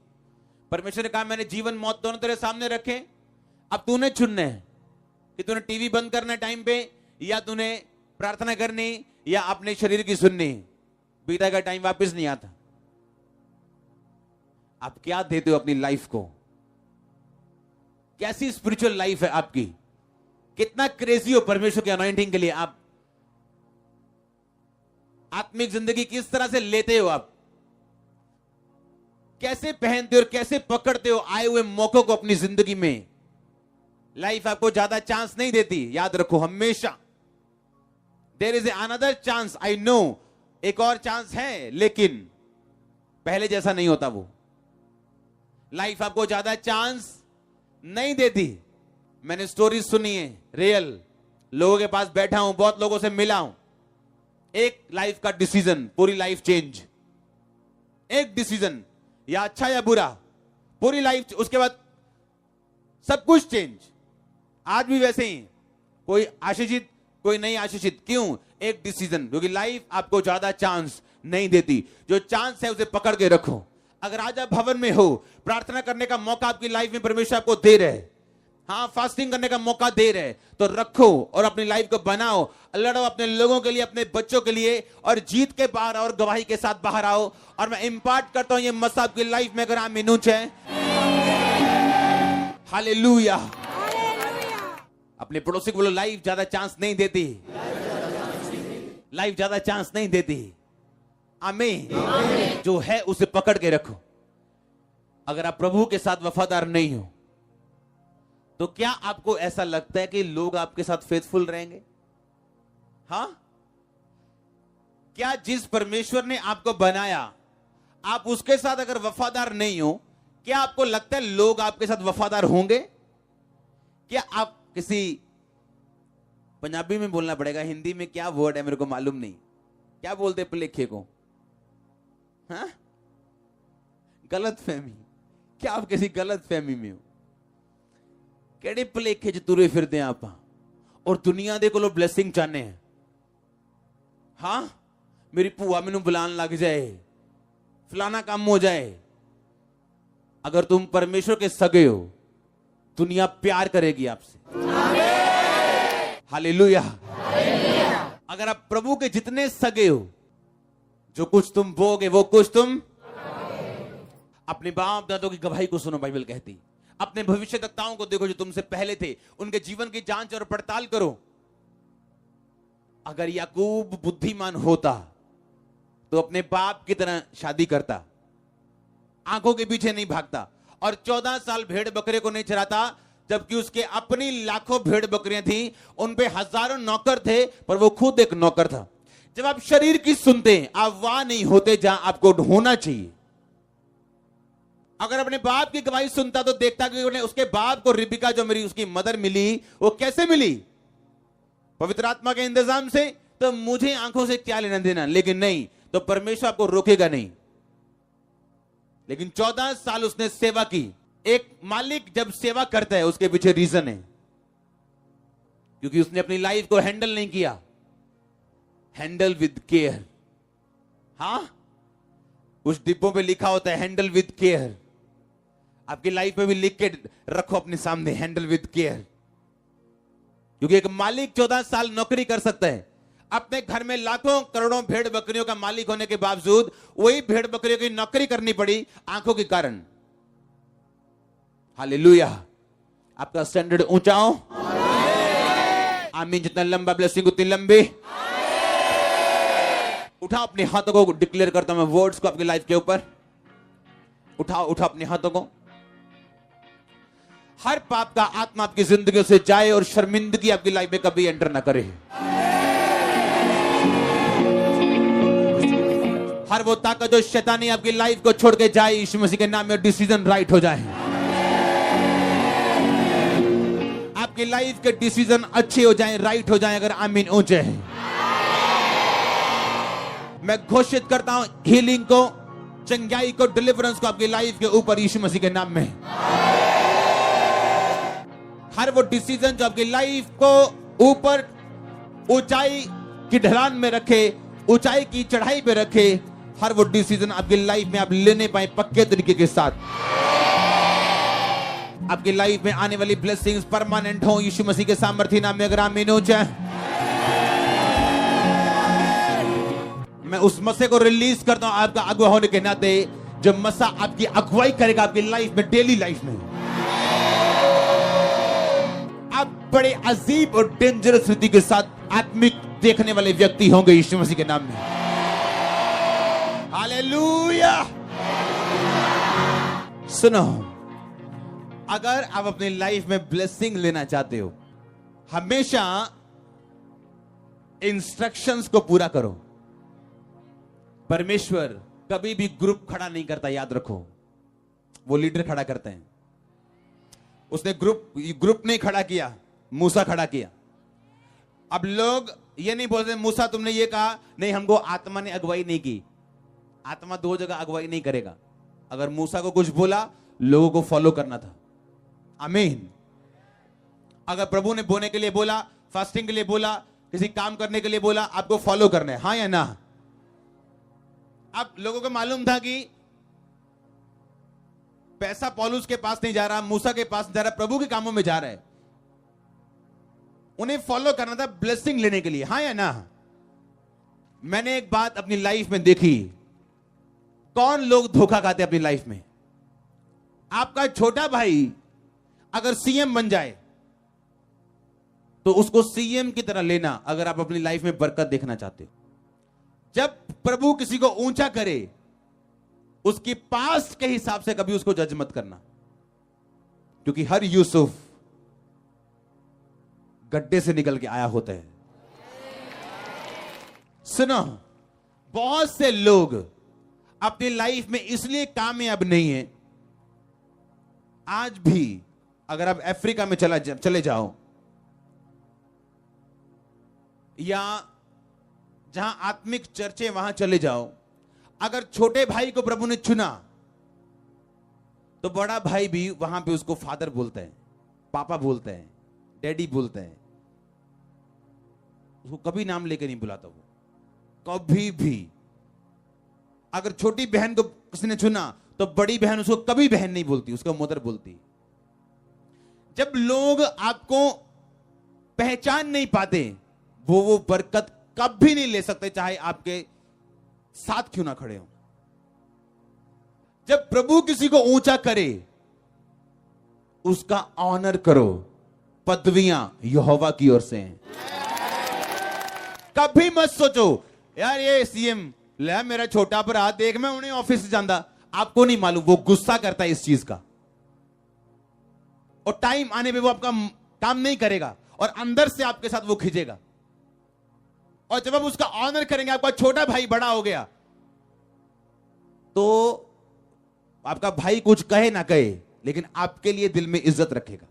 परमेश्वर ने कहा मैंने जीवन मौत दोनों तेरे सामने रखे, अब तूने चुनना है कि तूने टीवी बंद करना टाइम पे या तूने प्रार्थना करनी या अपने शरीर की सुननी, बीता का टाइम वापस नहीं आता। आप क्या देते हो अपनी लाइफ को? कैसी स्पिरिचुअल लाइफ है आपकी? कितना क्रेजी हो परमेश्वर की अनॉइंटिंग के लिए? आप आत्मिक जिंदगी किस तरह से लेते हो? आप कैसे पहनते हो और कैसे पकड़ते हो आए हुए मौकों को अपनी जिंदगी में? लाइफ आपको ज्यादा चांस नहीं देती, याद रखो हमेशा। There is another chance, I know, एक और चांस है, लेकिन पहले जैसा नहीं होता वो। लाइफ आपको ज्यादा चांस नहीं देती। मैंने स्टोरीज सुनी है, रियल लोगों के पास बैठा हूं, बहुत लोगों से मिला हूं। एक लाइफ का डिसीजन, पूरी लाइफ चेंज। एक डिसीजन, या अच्छा या बुरा, पूरी लाइफ, उसके बाद सब कुछ चेंज। आज भी वैसे ही, कोई आशीषित कोई नहीं आशीषित। क्यों? एक डिसीजन, क्योंकि लाइफ आपको ज्यादा चांस नहीं देती। जो चांस है उसे पकड़ के रखो। अगर आज आप भवन में हो, प्रार्थना करने का मौका आपकी लाइफ में परमेश्वर आपको दे रहे, हाँ, फास्टिंग करने का मौका दे रहे, तो रखो और अपनी लाइफ को बनाओ, लड़ो अपने लोगों के लिए, अपने बच्चों के लिए, और जीत के बाहर और गवाही के साथ बाहर आओ। और मैं इंपार्ट करता हूं ये मसा आपकी लाइफ में, अगर आप मिनूच है। हालेलुया। अपने पड़ोसी को बोलो, लाइफ ज्यादा चांस नहीं देती, लाइफ ज्यादा चांस नहीं देती। आमीन। जो है उसे पकड़ के रखो। अगर आप प्रभु के साथ वफादार नहीं हो, तो क्या आपको ऐसा लगता है कि लोग आपके साथ फेथफुल रहेंगे? हां? क्या जिस परमेश्वर ने आपको बनाया, आप उसके साथ अगर वफादार नहीं हो, क्या आपको लगता है लोग आपके साथ वफादार होंगे? क्या आप किसी, पंजाबी में बोलना पड़ेगा, हिंदी में क्या वर्ड है मेरे को मालूम नहीं, क्या बोलते भुलेखे को? हाँ? गलत फहमी। क्या आप किसी गलत फहमी में हो? केड़े भुलेखे च तुरे फिरदे आप, और दुनिया दे कोलों ब्लेसिंग चाहने हैं। हाँ, मेरी भूआ मैनू बुलान लग जाए, फलाना काम हो जाए। अगर तुम परमेश्वर के सगे हो, दुनिया प्यार करेगी आपसे। हालेलुया। अगर आप प्रभु के जितने सगे हो, जो कुछ तुम बोगे वो कुछ तुम। अपने बाप दादों की गवाही को सुनो, बाइबल कहती। अपने भविष्यवक्ताओं को देखो जो तुमसे पहले थे, उनके जीवन की जांच और पड़ताल करो। अगर याकूब बुद्धिमान होता तो अपने बाप की तरह शादी करता, आंखों के पीछे नहीं भागता, और 14 साल भेड़ बकरे को नहीं चराता, जबकि उसके अपनी लाखों भेड़ बकरियां थी, उन पे हजारों नौकर थे, पर वो खुद एक नौकर था। जब आप शरीर की सुनते हैं, आप वहां नहीं होते जहां आपको होना चाहिए। अगर अपने बाप की गवाही सुनता तो देखता कि उन्हें, उसके बाप को रिबिका जो मेरी उसकी मदर मिली, वो कैसे मिली? पवित्र आत्मा के इंतजाम से। तो मुझे आंखों से क्या लेना देना, लेकिन नहीं, तो परमेश्वर आपको रोकेगा नहीं। लेकिन 14 साल उसने सेवा की। एक मालिक जब सेवा करता है, उसके पीछे रीजन है, क्योंकि उसने अपनी लाइफ को हैंडल नहीं किया। Handle with care. हां, उस डिब्बों पे लिखा होता है हैंडल विद केयर। आपकी लाइफ में भी लिख के रखो अपने सामने, हैंडल विद केयर। क्योंकि एक मालिक 14 साल नौकरी कर सकता है, अपने घर में लाखों करोड़ों भेड़ बकरियों का मालिक होने के बावजूद वही भेड़ बकरियों की नौकरी करनी पड़ी आंखों के कारण। हालेलुया। आपका स्टैंडर्ड ऊंचा हो। आमीन। जितना लंबा ब्लेसिंग उतनी लंबी। उठाओ अपने हाथों को, डिक्लेयर करता हूं मैं वर्ड्स को आपकी लाइफ के ऊपर। उठाओ उठाओ अपने हाथों को। हर पाप का आत्मा आपकी जिंदगी से जाए और शर्मिंदगी आपकी लाइफ में कभी एंटर ना करे। हर वो ताकत जो शैतानी आपकी लाइफ को छोड़ के जाए, यीशु मसीह के नाम में डिसीजन राइट हो जाए। आपकी लाइफ के डिसीजन अच्छे हो जाएं, राइट हो जाएं, अगर आमीन ऊंचे हैं। मैं घोषित करता हूं हीलिंग को, चंगाई को, डिलीवरेंस को आपकी लाइफ के ऊपर यीशु मसीह के नाम में। हर वो डिसीजन जो आपकी लाइफ को ऊपर ऊंचाई की ढलान में रखे, ऊंचाई की चढ़ाई पे रखे, हर वो डिसीजन आपकी लाइफ में आप लेने पाए पक्के तरीके के साथ। आपकी लाइफ में आने वाली ब्लेसिंग्स परमानेंट हो यीशु मसीह के सामर्थ्य नाम में, अगर आमीन हो जाए। मैं उस मसीह को रिलीज करता हूं आपका अगुवा होने के नाते, जब मसीह आपकी अगुवाई करेगा आपकी लाइफ में, डेली लाइफ में। आप बड़े अजीब और डेंजरस रीति के साथ आत्मिक देखने वाले व्यक्ति होंगे यीशु मसीह के नाम में। हालेलुया। सुनो, अगर आप अपनी लाइफ में ब्लेसिंग लेना चाहते हो, हमेशा इंस्ट्रक्शंस को पूरा करो। परमेश्वर कभी भी ग्रुप खड़ा नहीं करता, याद रखो। वो लीडर खड़ा करते हैं। उसने ग्रुप नहीं खड़ा किया, मूसा खड़ा किया। अब लोग ये नहीं बोलते मूसा तुमने ये कहा, नहीं हमको आत्मा ने अगुवाई नहीं की। आत्मा दो जगह अगुवाई नहीं करेगा। अगर मूसा को कुछ बोला, लोगों को फॉलो करना था। आमीन। अगर प्रभु ने बोने के लिए बोला, फास्टिंग के लिए बोला, किसी काम करने के लिए बोला, आपको फॉलो करना है, हाँ या ना? अब लोगों को मालूम था कि पैसा पौलुस के पास नहीं जा रहा, मूसा के पास जा रहा, प्रभु के कामों में जा रहा है। उन्हें फॉलो करना था ब्लेसिंग लेने के लिए, हाँ या ना? मैंने एक बात अपनी लाइफ में देखी। कौन लोग धोखा खाते अपनी लाइफ में? आपका छोटा भाई अगर सीएम बन जाए तो उसको सीएम की तरह लेना, अगर आप अपनी लाइफ में बरकत देखना चाहते हो। जब प्रभु किसी को ऊंचा करे, उसकी पास्ट के हिसाब से कभी उसको जज मत करना, क्योंकि हर यूसुफ गड्ढे से निकल के आया होता है। सुनो, बहुत से लोग अपनी लाइफ में इसलिए कामयाब नहीं है। आज भी अगर आप अफ्रीका में चले जाओ, या जहां आत्मिक चर्चे वहां चले जाओ, अगर छोटे भाई को प्रभु ने चुना तो बड़ा भाई भी वहां पे उसको फादर बोलता है, पापा बोलते हैं, डैडी बोलते हैं। उसको कभी नाम लेके नहीं बुलाता वो, कभी भी। अगर छोटी बहन को किसी ने चुना तो बड़ी बहन उसको कभी बहन नहीं बोलती, उसको मदर बोलती। जब लोग आपको पहचान नहीं पाते, वो बरकत कभी नहीं ले सकते, चाहे आपके साथ क्यों ना खड़े हो। जब प्रभु किसी को ऊंचा करे, उसका ऑनर करो। पदवियां यहोवा की ओर से हैं। कभी मत सोचो यार ये सीएम ले मेरा छोटा भरा, देख मैं उन्हें ऑफिस जाता। आपको नहीं मालूम वो गुस्सा करता है इस चीज का, और टाइम आने पे वो आपका काम नहीं करेगा, और अंदर से आपके साथ वो खींचेगा। और जब आप उसका ऑनर करेंगे, आपका छोटा भाई बड़ा हो गया, तो आपका भाई कुछ कहे ना कहे, लेकिन आपके लिए दिल में इज्जत रखेगा।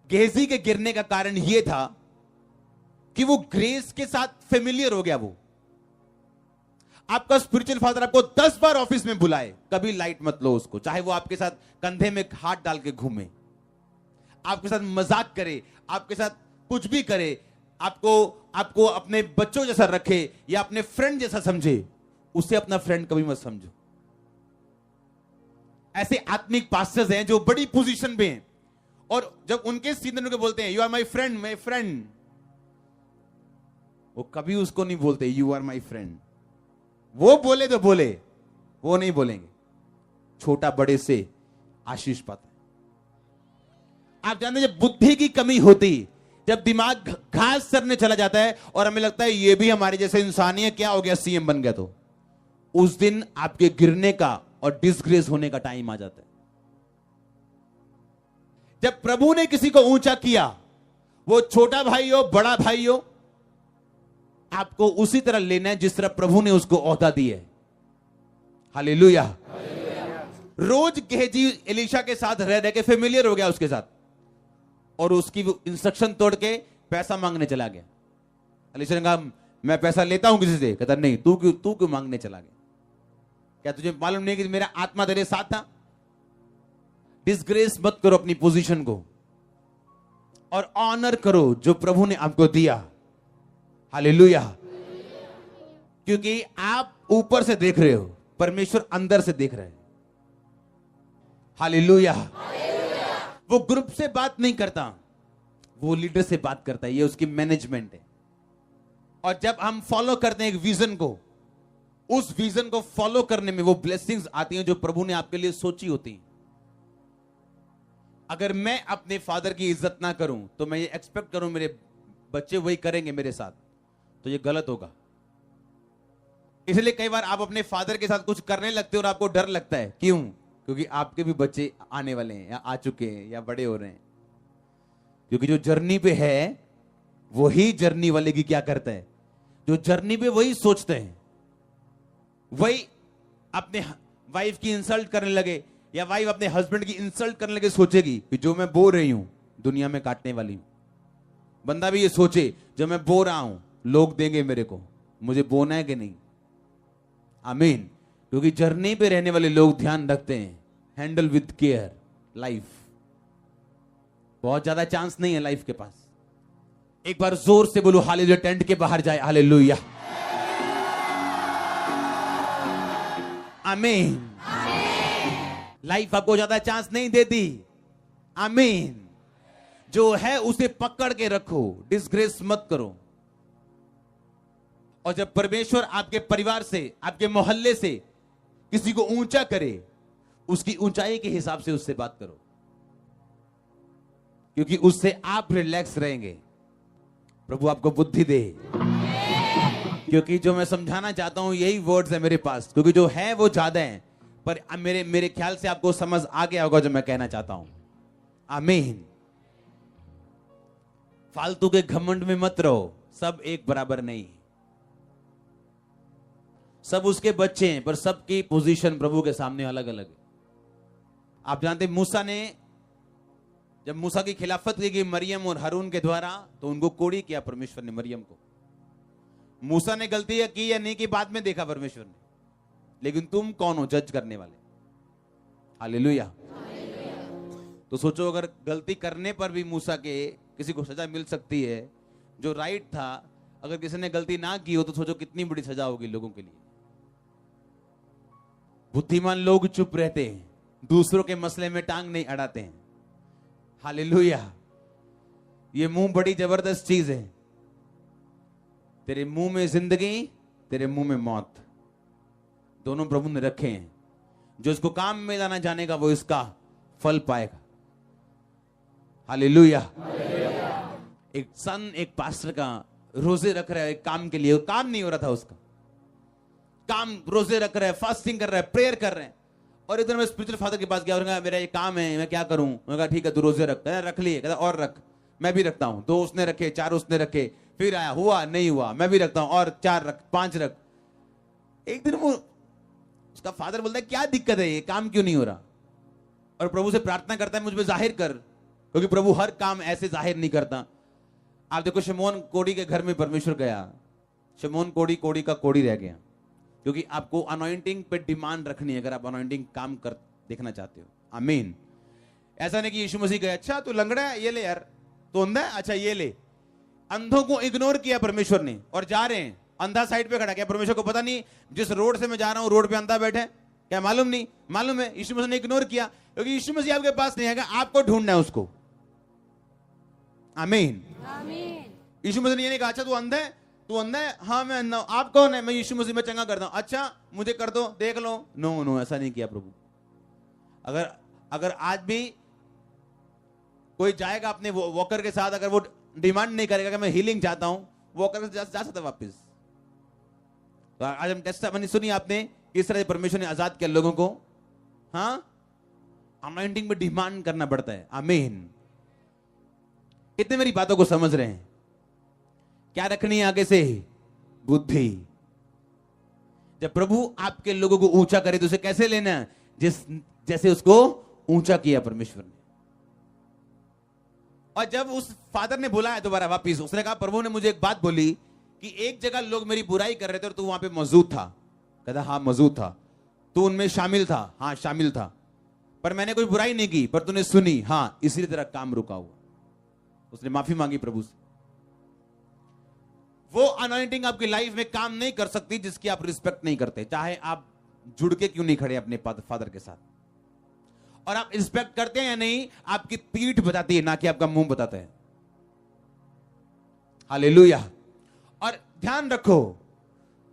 गेहजी के गिरने का कारण यह था कि वो ग्रेस के साथ फेमिलियर हो गया। वो आपका स्पिरिचुअल फादर आपको 10 बार ऑफिस में बुलाए, कभी लाइट मत लो उसको, चाहे वो आपके साथ कंधे में हाथ डाल के घूमे, आपके साथ मजाक करे, आपके साथ कुछ भी करे, आपको अपने बच्चों जैसा रखे या अपने फ्रेंड जैसा समझे, उसे अपना फ्रेंड कभी मत समझो। ऐसे आत्मिक पास्टर्स हैं जो बड़ी पोजीशन पे हैं, और जब उनके सीनियर को बोलते हैं you are my friend, my friend, वो कभी उसको नहीं बोलते यू आर माय फ्रेंड। वो बोले तो बोले, वो नहीं बोलेंगे। छोटा बड़े से आशीष पाता है। आप जानते हैं, जब बुद्धि की कमी होती, जब दिमाग घास सरने चला जाता है और हमें लगता है ये भी हमारे जैसे इंसान ही है, क्या हो गया सीएम बन गया, तो उस दिन आपके गिरने का और डिसग्रेस होने का टाइम आ जाता है। जब प्रभु ने किसी को ऊंचा किया, वो छोटा भाई हो बड़ा भाई हो, आपको उसी तरह लेना है जिस तरह प्रभु ने उसको ओहदा दी है। हालेलुया। रोज गेहजी एलीशा के साथ रह रह के फेमिलियर हो गया उसके साथ, और उसकी इंस्ट्रक्शन तोड़ के पैसा मांगने चला गया। एलीशा ने कहा मैं पैसा लेता हूं किसी से, कहता नहीं, तू क्यों मांगने चला गया? क्या तुझे मालूम नहीं कि मेरा आत्मा तेरे साथ था? डिसग्रेस मत करो अपनी पोजीशन को, और ऑनर करो जो प्रभु ने आपको दिया। हालेलुया। क्योंकि आप ऊपर से देख रहे हो, परमेश्वर अंदर से देख रहे हैं। हालेलुया। वो ग्रुप से बात नहीं करता, वो लीडर से बात करता है। ये उसकी मैनेजमेंट है। और जब हम फॉलो करते हैं एक विजन को, उस विजन को फॉलो करने में वो ब्लेसिंग्स आती हैं जो प्रभु ने आपके लिए सोची होती हैं। अगर मैं अपने फादर की इज्जत ना करूं तो मैं ये एक्सपेक्ट करूं मेरे बच्चे वही करेंगे मेरे साथ, तो ये गलत होगा। इसलिए कई बार आप अपने फादर के साथ कुछ करने लगते हो और आपको डर लगता है। क्यों? क्योंकि आपके भी बच्चे आने वाले हैं या आ चुके हैं या बड़े हो रहे हैं। क्योंकि जो जर्नी पे है वही जर्नी वाले की क्या करता है, जो जर्नी पे वही सोचते हैं, वही अपने वाइफ की इंसल्ट करने लगे या वाइफ अपने हस्बैंड की इंसल्ट करने लगे, सोचेगी कि जो मैं बो रही हूं दुनिया में काटने वाली हूं। बंदा भी ये सोचे जो मैं बो रहा हूं लोग देंगे मेरे को, मुझे बोना है कि नहीं। आमीन। क्योंकि जर्नी पे रहने वाले लोग ध्यान रखते हैं, हैंडल विद केयर लाइफ। बहुत ज्यादा चांस नहीं है लाइफ के पास। एक बार जोर से बोलो हालेलुया, टेंट के बाहर जाए हालेलुया। आमीन। लाइफ आपको ज्यादा चांस नहीं देती। आमीन। जो है उसे पकड़ के रखो, डिसग्रेस मत करो। और जब परमेश्वर आपके परिवार से, आपके मोहल्ले से किसी को ऊंचा करे, उसकी ऊंचाई के हिसाब से उससे बात करो, क्योंकि उससे आप रिलैक्स रहेंगे। प्रभु आपको बुद्धि दे। क्योंकि जो मैं समझाना चाहता हूं यही वर्ड्स है मेरे पास, क्योंकि जो है वो ज्यादा है, पर मेरे ख्याल से आपको समझ आ गया होगा जो मैं कहना चाहता हूं। आमीन। फालतू के घमंड में मत रहो, सब एक बराबर नहीं। सब उसके बच्चे हैं, पर सबकी पोजीशन प्रभु के सामने अलग अलग है। आप जानते मूसा ने, जब मूसा की खिलाफत की गई मरियम और हारून के द्वारा, तो उनको कोड़ी किया परमेश्वर ने मरियम को। मूसा ने गलती की या नहीं की बाद में देखा परमेश्वर ने, लेकिन तुम कौन हो जज करने वाले। हालेलुया। तो सोचो अगर गलती करने पर भी मूसा के किसी को सजा मिल सकती है जो राइट था, अगर किसी ने गलती ना की हो तो सोचो कितनी बड़ी सजा होगी लोगों के लिए। बुद्धिमान लोग चुप रहते हैं, दूसरों के मसले में टांग नहीं अड़ाते हैं। हालेलुया। ये मुंह बड़ी जबरदस्त चीज है। तेरे मुंह में जिंदगी, तेरे मुंह में मौत, दोनों प्रभु ने रखे हैं। जो इसको काम में लाना जानेगा वो इसका फल पाएगा। हालेलुया। एक पास्टर का रोजे रख रहा है एक काम के लिए, काम नहीं हो रहा था उसका काम, रोजे रख रहा है, फास्टिंग कर रहा है, प्रेयर कर रहे हैं। और इधर मैं स्पिरिचुअल फादर के पास गया और कहा मेरा ये काम है, मैं क्या करूं। मैं कहा ठीक है तू रोजे रख। रख लिए। कहता और रख। मैं भी रखता हूं। 2 उसने रखे, 4 उसने रखे, फिर आया, हुआ नहीं हुआ, मैं भी रखता हूं, और 4 रख, 5 रख। एक दिन वो उसका फादर बोलता है क्या दिक्कत है, ये काम क्यों नहीं हो रहा। और प्रभु से प्रार्थना करता है मुझ पे जाहिर कर, क्योंकि प्रभु हर काम ऐसे जाहिर नहीं करता। आप देखो शमौन कोड़ी के घर में परमेश्वर गया, शमौन कोड़ी का कोड़ी रह गया, क्योंकि आपको अनॉइंटिंग पे डिमांड रखनी है अगर आप अनॉइंटिंग काम कर देखना चाहते हो। आमीन। ऐसा नहीं कि यीशु मसीह गए, अच्छा तू लंगड़ा है ये ले यार, तू अंधा है अच्छा ये ले। अंधों को इग्नोर किया परमेश्वर ने, और जा रहे हैं अंधा साइड पे खड़ा। क्या परमेश्वर को पता नहीं जिस रोड से मैं जा रहा हूं रोड पे अंधा बैठे? क्या मालूम नहीं? मालूम है। यीशु मसीह ने इग्नोर किया, क्योंकि यीशु मसीह आपके पास नहीं आएगा, आपको ढूंढना है उसको। आमीन। यीशु मसीह ने ये नहीं कहा अच्छा तू अंधा है, तू अंधा है, हाँ मैं अंधा हूं, आप कौन है? मैं यीशु मसीह में चंगा करता हूं, अच्छा मुझे कर दो, देख लो। नो, ऐसा नहीं किया प्रभु। अगर आज भी कोई जाएगा अपने वॉकर के साथ, अगर वो डिमांड नहीं करेगा कि मैं हीलिंग चाहता हूं, वॉकर से जा सकता वापस। तो आज हम टेस्टामनी सुनी आपने किस तरह परमेश्वर ने आजाद किया लोगों को। हाँ, अनॉइंटिंग में डिमांड करना पड़ता है। आमीन। कितने मेरी बातों को समझ रहे हैं? क्या रखनी है आगे से? बुद्धि। जब प्रभु आपके लोगों को ऊंचा करे तो उसे कैसे लेना है? जैसे उसको ऊंचा किया परमेश्वर ने। और जब उस फादर ने बुलाया दोबारा वापिस, उसने कहा प्रभु ने मुझे एक बात बोली कि एक जगह लोग मेरी बुराई कर रहे थे और तू वहां पे मौजूद था। कहता हाँ मौजूद था। तू उनमें शामिल था? हाँ शामिल था। पर मैंने कोई बुराई नहीं की, पर तूने सुनी। हाँ, इसीलिए तेरा काम रुका हुआ। उसने माफी मांगी प्रभु से। वो अनॉइंटिंग आपकी लाइफ में काम नहीं कर सकती जिसकी आप रिस्पेक्ट नहीं करते, चाहे आप जुड़ के क्यों नहीं खड़े अपने फादर के साथ। और आप रिस्पेक्ट करते हैं या नहीं, आपकी पीठ बताती है, ना कि आपका मुंह बताता है। हालेलुया। और ध्यान रखो,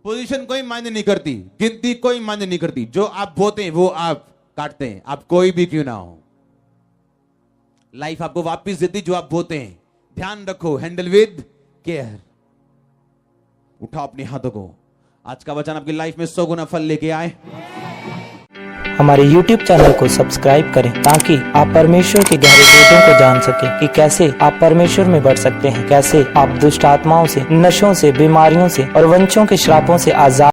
पोजीशन कोई मायने नहीं करती, गिनती कोई मायने नहीं करती। जो आप बोते हैं वो आप काटते हैं, आप कोई भी क्यों ना हो। लाइफ आपको वापस देती जो आप बोते हैं। ध्यान रखो, हैंडल विद केयर। उठाओ अपने हाथों को। आज का वचन आपकी लाइफ में 100 गुना फल लेके आए। हमारे YouTube चैनल को सब्सक्राइब करें ताकि आप परमेश्वर के गहरे भेदों को जान सकें कि कैसे आप परमेश्वर में बढ़ सकते हैं, कैसे आप दुष्ट आत्माओं से, नशों से, बीमारियों से और वंशों के श्रापों से आजाद